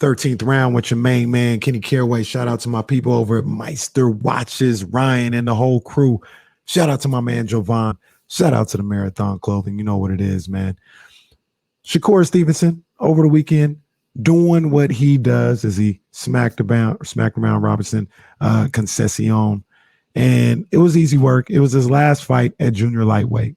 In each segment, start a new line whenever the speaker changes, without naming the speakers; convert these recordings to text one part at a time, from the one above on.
13th round with your main man, Kenny Caraway. Shout out to my people over at Meister Watches, Ryan and the whole crew. Shout out to my man, Jovan. Shout out to the Marathon Clothing. You know what it is, man. Shakur Stevenson over the weekend doing what he does as he smacked around Robinson Concession. And it was easy work. It was his last fight at junior lightweight.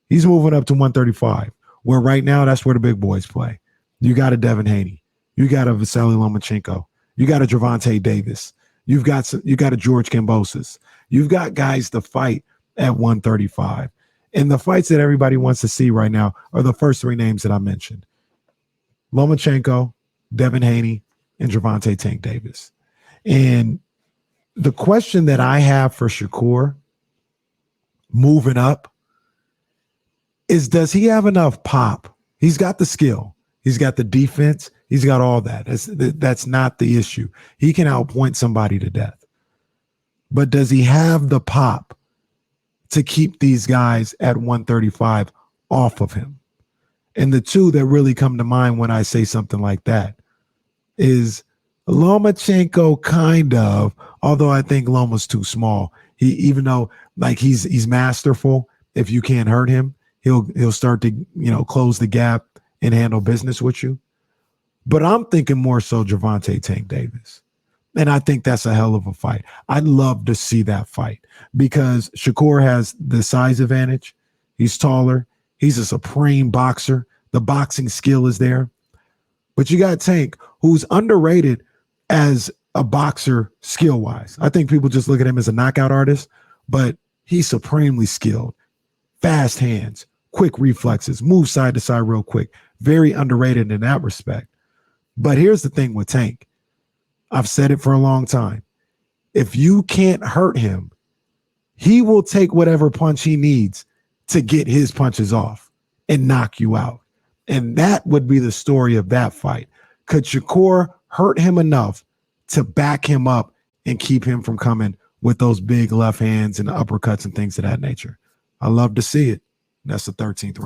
He's moving up to 135, where right now that's where the big boys play. You got a Devin Haney. You got a Vasily Lomachenko. You got a Gervonta Davis. You got a George Kambosos. You've got guys to fight at 135. And the fights that everybody wants to see right now are the first three names that I mentioned. Lomachenko, Devin Haney, and Gervonta Tank Davis. And the question that I have for Shakur moving up is, does he have enough pop? He's got the skill. He's got the defense. He's got all that. That's not the issue. He can outpoint somebody to death. But does he have the pop to keep these guys at 135 off of him? And the two that really come to mind when I say something like that is Lomachenko, kind of, although I think Loma's too small. Even though like he's masterful, if you can't hurt him, he'll start to, close the gap and handle business with you. But I'm thinking more so Gervonta Tank Davis. And I think that's a hell of a fight. I'd love to see that fight because Shakur has the size advantage. He's taller. He's a supreme boxer. The boxing skill is there. But you got Tank, who's underrated as a boxer skill-wise. I think people just look at him as a knockout artist, but he's supremely skilled. Fast hands, quick reflexes, move side to side real quick. Very underrated in that respect. But here's the thing with Tank. I've said it for a long time. If you can't hurt him, he will take whatever punch he needs to get his punches off and knock you out. And that would be the story of that fight. Could Shakur hurt him enough to back him up and keep him from coming with those big left hands and uppercuts and things of that nature? I love to see it. That's the 13th round.